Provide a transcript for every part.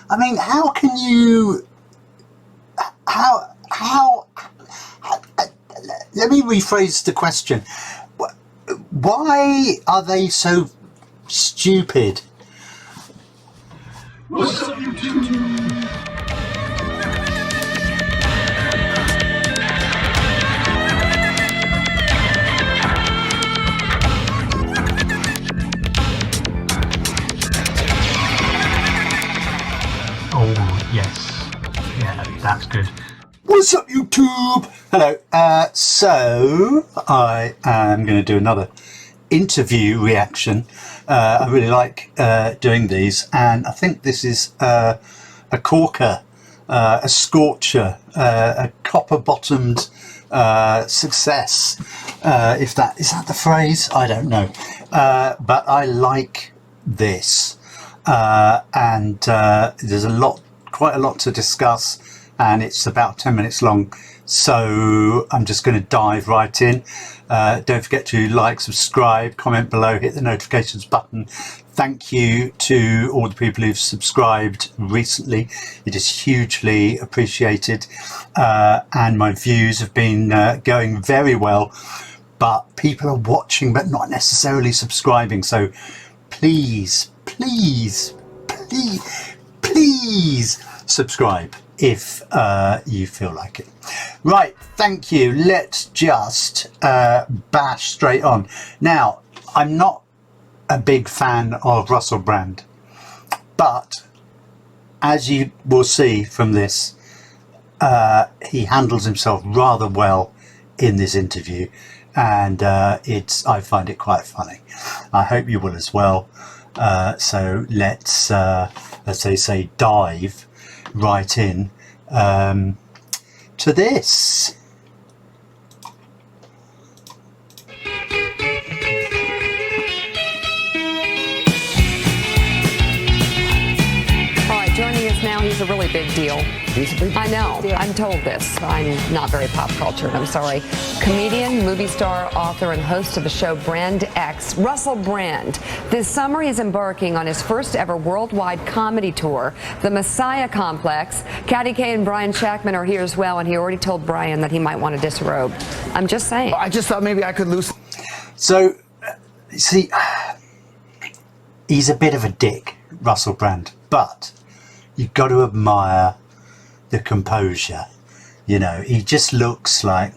I mean, how can you? How? Let me rephrase the question. Why are they so stupid? What's up, YouTube? Oh, yes. Yeah, that's good. What's up, YouTube? Hello. So, I am going to do another interview reaction. I really like doing these, and I think this is a corker, a scorcher, a copper-bottomed success. If that is that the phrase, I don't know, but I like this, and there's quite a lot to discuss, and it's about 10 minutes long. So I'm just going to dive right in. Don't forget to like, subscribe, comment below, hit the notifications button. Thank you to all the people who've subscribed recently. It is hugely appreciated. And my views have been going very well, but people are watching but not necessarily subscribing. So please, please, please, please subscribe if you feel like it. Right, thank you. Let's just bash straight on. Now, I'm not a big fan of Russell Brand, but as you will see from this, he handles himself rather well in this interview, and I find it quite funny. I hope you will as well. So let's, as they say, dive right in to this. Joining us now, he's a really big deal. He's a big deal. I know. I'm told this. I'm not very pop cultured. I'm sorry. Comedian, movie star, author, and host of the show Brand X, Russell Brand. This summer, he's embarking on his first ever worldwide comedy tour, The Messiah Complex. Katty Kay and Brian Shackman are here as well, and he already told Brian that he might want to disrobe. I'm just saying. I just thought maybe I could lose. So, see, he's a bit of a dick, Russell Brand, but you've got to admire the composure. You know, he just looks like,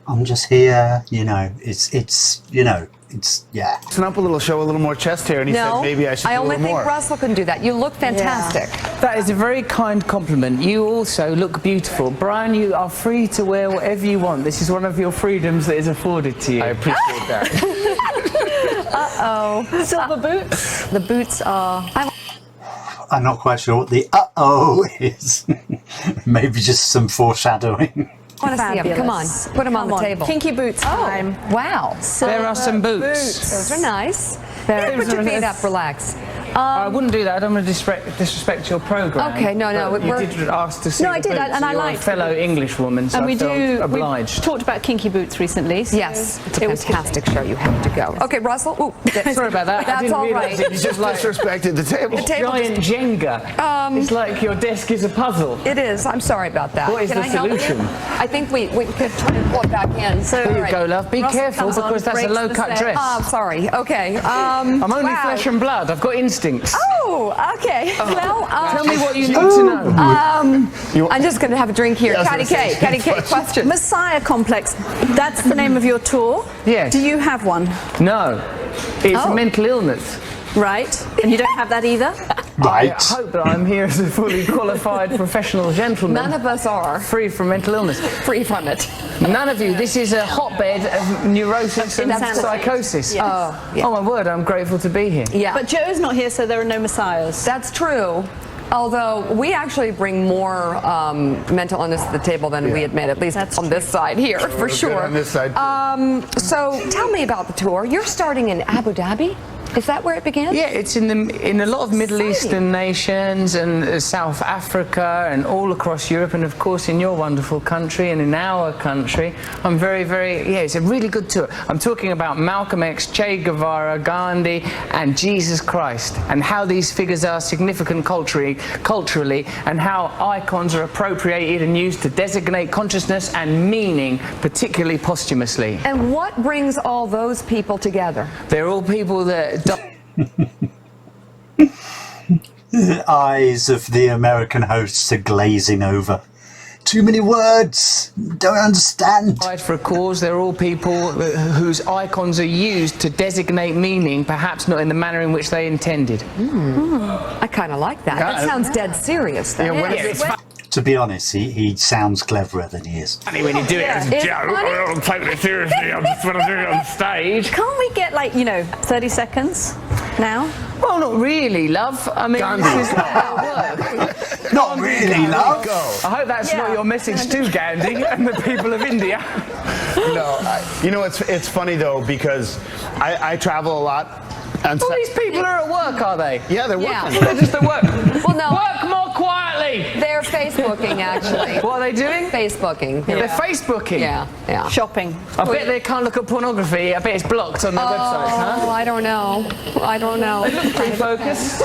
I'm just here, you know, it's yeah. Listen up a little, show a little more chest here, and he said maybe I should do a little more. I only think Russell can do that. You look fantastic. Yeah. That is a very kind compliment. You also look beautiful. Brian, you are free to wear whatever you want. This is one of your freedoms that is afforded to you. I appreciate that. Uh-oh. Silver boots? The boots are... I'm not quite sure what the uh-oh is. Maybe just some foreshadowing. I want to see them. Come on, put them on the table. Kinky boots time. Oh, wow. There are some boots. Those are nice. Put your feet up, relax. I wouldn't do that. I don't want to disrespect your program. Okay, no. You did ask to see. No, I did, boots. and I You're liked a fellow English woman, so and I felt obliged. We've talked about kinky boots recently. So yes, it's a fantastic show. You have to go. Okay, Russell. Ooh, sorry about that. That's all right. You just disrespected the table. Giant Jenga. It's like your desk is a puzzle. It is. I'm sorry about that. What is the solution? I think we could try to pull it back in. So, there you go, love. Be careful, because that's a low-cut dress. Oh, sorry. Okay. I'm only flesh and blood. I've got instincts. Oh, okay. Well, tell me what you need to know. I'm just going to have a drink here. Katty Kay, question. Messiah Complex, that's the name of your tour? Yes. Do you have one? No. It's a mental illness. Right. And you don't have that either? Right. I hope that I'm here as a fully qualified professional gentleman. None of us are. Free from mental illness. Free from it. None of you. This is a hotbed of neurosis and Insanity. psychosis. Yes. Oh my word, I'm grateful to be here. Yeah. But Joe's not here, so there are no messiahs. That's true. Although we actually bring more mental illness to the table than we admit, at least on this side here, for sure. On this side. So tell me about the tour. You're starting in Abu Dhabi? Is that where it began? Yeah, it's in a lot of Middle Eastern nations and South Africa and all across Europe, and of course in your wonderful country and in our country. I'm very, it's a really good tour. I'm talking about Malcolm X, Che Guevara, Gandhi, and Jesus Christ, and how these figures are significant culturally, and how icons are appropriated and used to designate consciousness and meaning, particularly posthumously. And what brings all those people together? They're all people that... The eyes of the American hosts are glazing over. Too many words. Don't understand. Died for a cause. They're all people whose icons are used to designate meaning, perhaps not in the manner in which they intended. I kind of like that. That sounds dead serious. Though. To be honest, he sounds cleverer than he is. Funny when you do it as a joke. I don't take it seriously. I just want to do it on stage. Can't we get, like, 30 seconds now? Well, not really, love. I mean, this is not how it works. Not really, love. I hope that's not your message to Gandhi and the people of India. No, it's funny though, because I travel a lot. And All these people are at work, are they? Yeah, they're working. They're just at work. Well, no. Work more quietly. They're Facebooking, actually. What are they doing? Facebooking. They're Facebooking. Yeah. Shopping. I bet they can't look at pornography. I bet it's blocked on their websites, huh? Oh, I don't know. They look pretty focused.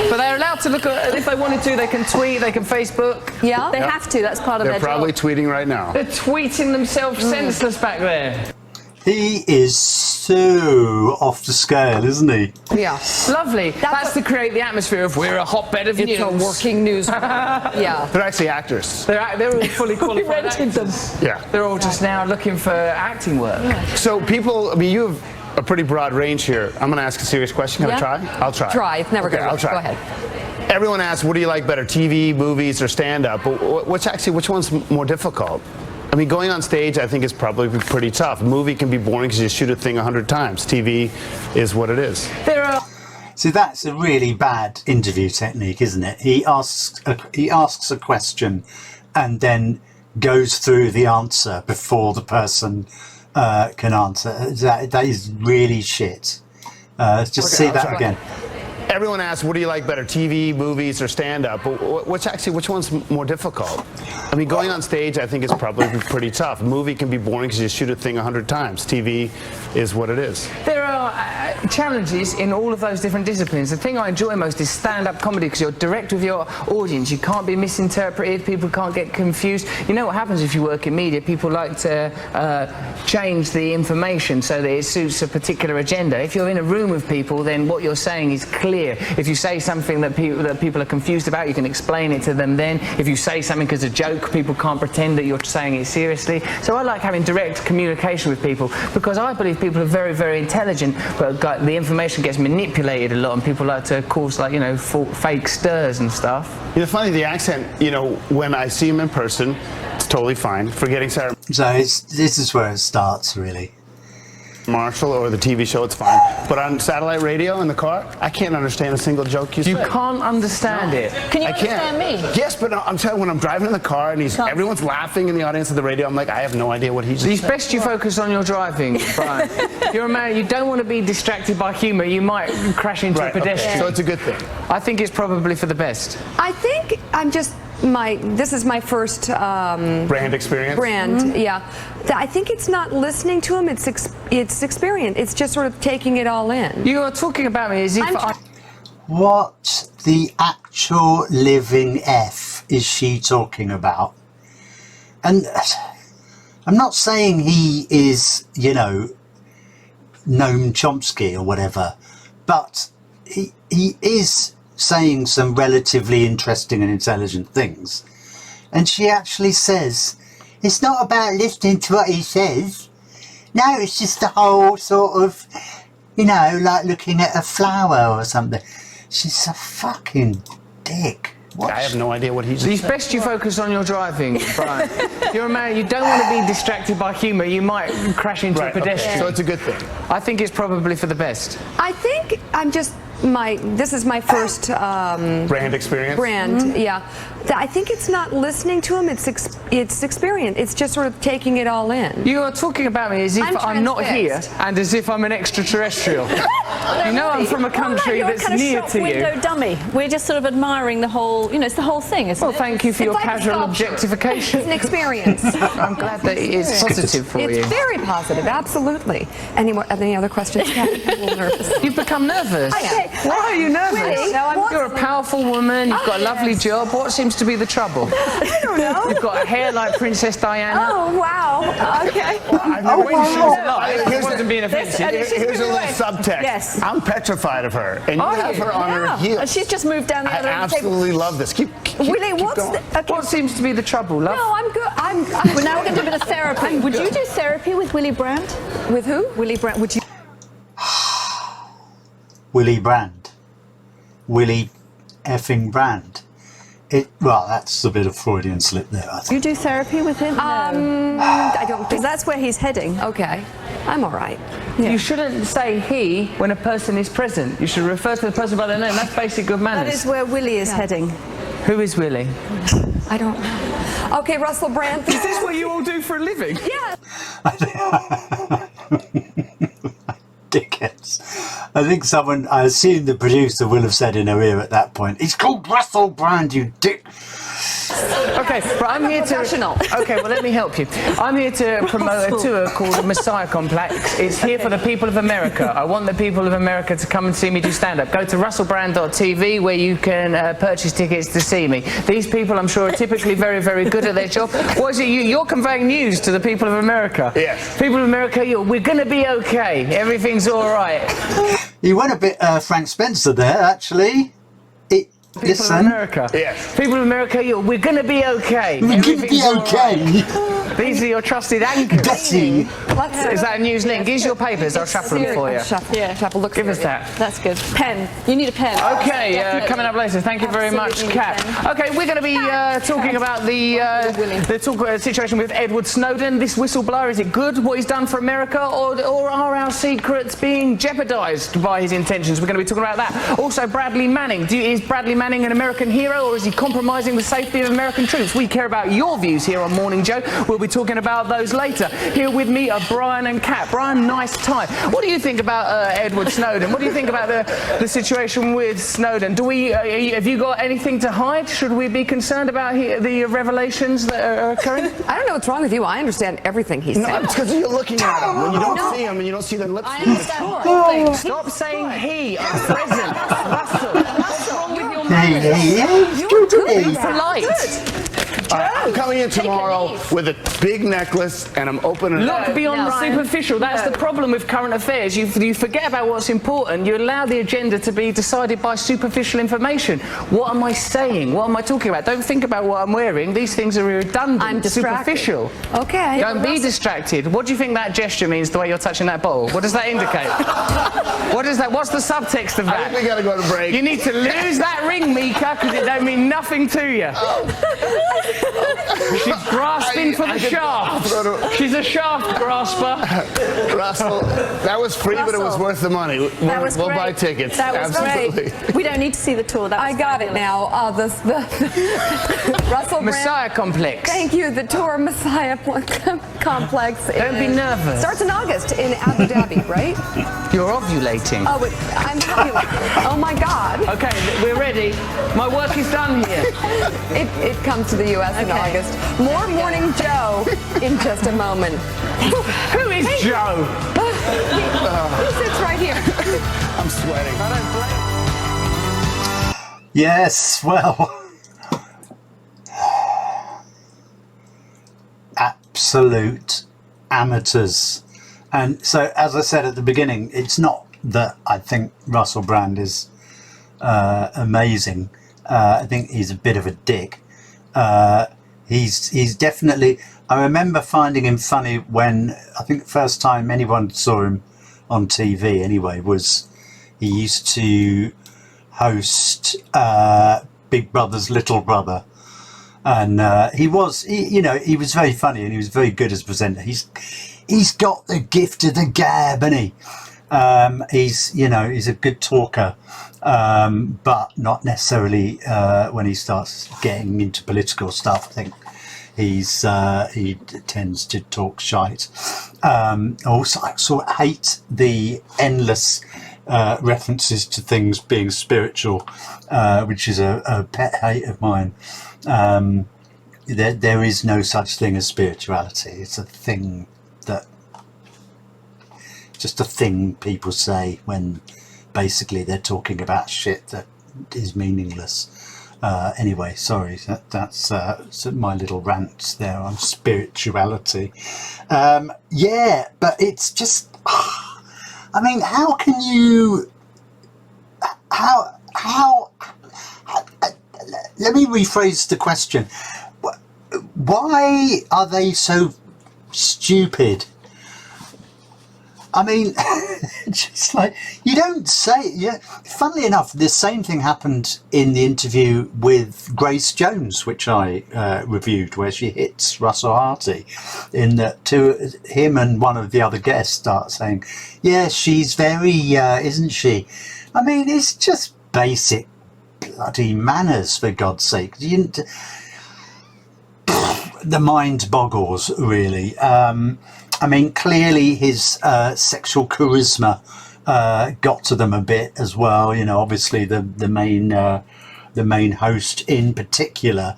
But they're allowed to look at, if they wanted to, they can tweet, they can Facebook. Yeah? They have to. That's part of They're their probably job. tweeting right now. They're tweeting themselves senseless back there. He is so off the scale, isn't he? Yeah. Lovely. That's to create the atmosphere of we're a hotbed of news. It's a working news. Yeah. They're actually actors. They're all fully qualified actors. Yeah. They're all just now looking for acting work. So people, I mean, you have a pretty broad range here. I'm going to ask a serious question. Can I try? I'll try. Try. It's never Okay, going to I'll work. try. Go ahead. Everyone asks, what do you like better, TV, movies, or stand-up? But which one's more difficult? I mean, going on stage, I think, is probably pretty tough. A movie can be boring because you shoot a thing 100 times. TV is what it is. See, that's a really bad interview technique, isn't it? He asks a question and then goes through the answer before the person can answer. That is really shit. Just say that again. Everyone asks, what do you like better, TV, movies, or stand-up? But which one's more difficult? I mean, going on stage, I think, is probably pretty tough. A movie can be boring because you shoot a thing 100 times. TV is what it is. There are challenges in all of those different disciplines. The thing I enjoy most is stand-up comedy because you're direct with your audience. You can't be misinterpreted. People can't get confused. You know what happens if you work in media? People like to change the information so that it suits a particular agenda. If you're in a room with people, then what you're saying is clear. If you say something that people are confused about, you can explain it to them then. If you say something as a joke, people can't pretend that you're saying it seriously. So I like having direct communication with people because I believe people are very, very intelligent, but the information gets manipulated a lot and people like to cause, fake stirs and stuff. The funny, the accent, when I see him in person, it's totally fine. Forgetting Sarah So this is where it starts, really. Marshall or the TV show, it's fine. But on satellite radio in the car, I can't understand a single joke you say. You can't understand it. Can you I can't. understand me? Yes, but I'm telling you, when I'm driving in the car and everyone's laughing in the audience of the radio, I'm like, I have no idea what he's It's saying. best you focus on your driving, Brian. You're a man, you don't want to be distracted by humour. You might crash into a pedestrian. Okay. So it's a good thing. I think it's probably for the best. I think this is my first Brand experience? brand, yeah. I think it's not listening to him, it's experience. It's just sort of taking it all in. You are talking about me as if What the actual living F is she talking about? And I'm not saying he is, Noam Chomsky or whatever, but he is saying some relatively interesting and intelligent things. And she actually says, it's not about listening to what he says. No, it's just the whole sort of, like looking at a flower or something. She's a fucking dick. I have no idea what he's It's best you focus on your driving, Brian. You're a man, you don't want to be distracted by humour. You might crash into a pedestrian. Okay. So it's a good thing. I think it's probably for the best. I think this is my first Brand experience? brand, yeah. I think it's not listening to him. It's experience. It's just sort of taking it all in. You are talking about me as if I'm not here and as if I'm an extraterrestrial. You know, I'm from a country you're that's kind of near shop to window you. dummy. We're just sort of admiring the whole, it's the whole thing, isn't Well, it? thank you for your It's like a casual sculpture. objectification. It's an experience. I'm glad that it is positive for you. It's very positive, absolutely. Any other questions? Kathy? I'm a little nervous. You've become nervous. Okay. Why are you nervous? Willie, You're a powerful woman. You've got a lovely job. What seems to be the trouble? I don't know. You've got a hair like Princess Diana. Oh, wow. Okay. It wasn't being offensive. Here's a little subtext. Yes. I'm petrified of her, and you have her on her heels. And she's just moved down the I other end of the table. absolutely love this. Keep Willie, what's going. okay. What seems to be the trouble, love? No, I'm good. Well, now we're going to do a bit of therapy. Would you do therapy with Willie Brand? With who? Willie Brand. Would you? Willie Brand. Willie effing Brand. Well, that's a bit of Freudian slip there, I think. You do therapy with him? I don't Because think. that's where he's heading. Okay, I'm all right. You shouldn't say he when a person is present. You should refer to the person by their name. That's basic good That manners. is where Willie is heading. Who is Willie? I don't know. Okay, Russell Brand. Is this what you all do for a living? Yeah. Dickheads. I think I assume the producer will have said in her ear at that point, "It's called Russell Brand, you dick." Okay, but I'm here to. Professional. Okay, well, let me help you. I'm here to promote a tour called Messiah Complex. It's here for the people of America. I want the people of America to come and see me do stand-up. Go to russellbrand.tv where you can purchase tickets to see me. These people, I'm sure, are typically very, very good at their job. What is it? You're conveying news to the people of America. Yes. People of America, we're going to be okay. Everything's all right. You went a bit Frank Spencer there, actually. People of America. Yes. People of America, we're going to be okay. We're going to be Everything's all okay. right. These are your trusted anchors. Betty. Is that a news link? Here's your papers. I'll shuffle them for you. Shuffle. Look. Give us that. That's good. Pen. You need a pen. Okay, coming up later. Thank you very much, Absolutely Kat. pen. Okay, we're going to be talking about the situation with Edward Snowden. This whistleblower, is it good what he's done for America, or are our secrets being jeopardised by his intentions? We're going to be talking about that. Also, Bradley Manning. Is Bradley Manning an American hero, or is he compromising the safety of American troops? We care about your views here on Morning Joe. We'll be talking about those later. Here with me are Brian and Kat. Brian, nice tie. What do you think about Edward Snowden? What do you think about the situation with Snowden? Have you got anything to hide? Should we be concerned about the revelations that are occurring? I don't know what's wrong with you. I understand everything he's saying. No, it's because you're looking at him. When you don't see him and you don't see the lips. I understand the whole thing. Stop saying he. I'm present. Russell. What's wrong with your Hey, polite? I'm coming in tomorrow with a big necklace and I'm opening it up. Look beyond the superficial. That's the problem with current affairs. You forget about what's important. You allow the agenda to be decided by superficial information. What am I saying? What am I talking about? Don't think about what I'm wearing. These things are redundant. I'm distracted. Superficial. Okay. Don't be distracted. What do you think that gesture means, the way you're touching that bottle? What does that indicate? What is that? What's the subtext of I that? think we gotta go to break. You need to lose that ring, Mika, because it don't mean nothing to you. She's grasping for the shaft. She's a shaft grasper. Russell, that was free, but it was worth the money. That was We'll great. buy tickets. That was Absolutely. great. We don't need to see the tour. That I was got it fabulous. now. The Russell Brand. Messiah Complex. Thank you. The tour Messiah Complex. Don't be nervous. Starts in August in Abu Dhabi, right? You're ovulating. Oh, I'm happy. Oh my God. Okay, we're ready. My work is done here. It comes to the U.S. in August. More Morning Joe in just a moment. Who is Joe? He sits right here. I'm sweating. Yes, well, absolute amateurs. And so, as I said at the beginning, it's not that I think Russell Brand is amazing. I think he's a bit of a dick. He's definitely. I remember finding him funny when I think the first time anyone saw him on TV. Anyway, was he used to host Big Brother's Little Brother, and he was very funny and he was very good as a presenter. He's got the gift of the gab, hasn't he? He's a good talker, but not necessarily when he starts getting into political stuff. I think he tends to talk shite. Also, I sort of hate the endless references to things being spiritual, which is a pet hate of mine. There is no such thing as spirituality. It's a thing just a thing people say when basically they're talking about shit that is meaningless. Anyway, sorry, that's my little rant there on spirituality. Yeah, but it's just, I mean, how can you, let me rephrase the question. Why are they so stupid? I mean, just like, you don't say, yeah. Funnily enough, the same thing happened in the interview with Grace Jones, which I reviewed, where she hits Russell Harty, in that him and one of the other guests start saying, yeah, she's very, isn't she? I mean, it's just basic bloody manners, for God's sake. The mind boggles, really. I mean, clearly his sexual charisma got to them a bit as well. Obviously the main host in particular.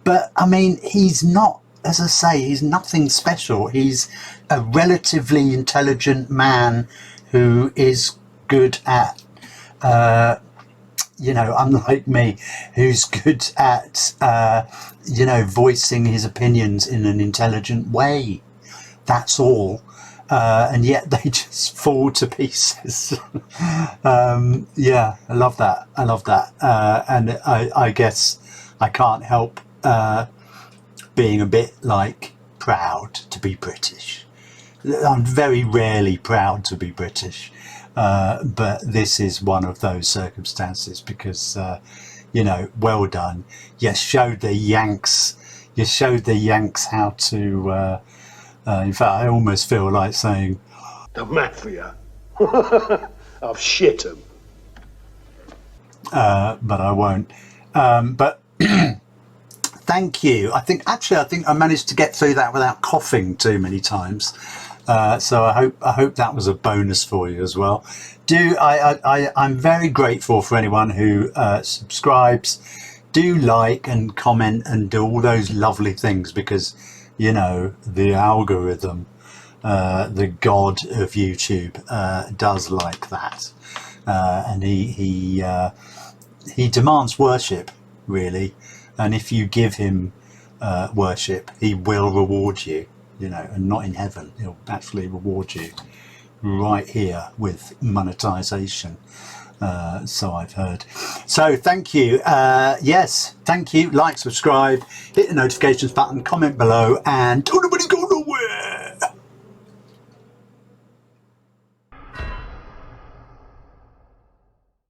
But I mean, he's not, as I say, he's nothing special. He's a relatively intelligent man who is good at, unlike me, who's good at, voicing his opinions in an intelligent way. That's all. And yet they just fall to pieces. Yeah, I love that. And I guess I can't help being a bit proud to be British. I'm very rarely proud to be British. But this is one of those circumstances because, well done. You showed the Yanks how to, in fact, I almost feel like saying, the mafia. I've shit them. But I won't. But thank you. I think I managed to get through that without coughing too many times. So I hope that was a bonus for you as well. I'm very grateful for anyone who subscribes. Do like and comment and do all those lovely things because the algorithm, the god of YouTube, does like that, and he demands worship, really, and if you give him worship, he will reward you, and not in heaven. He'll actually reward you right here with monetization. So I've heard. So thank you. Yes, thank you. Like, subscribe, hit the notifications button, comment below, and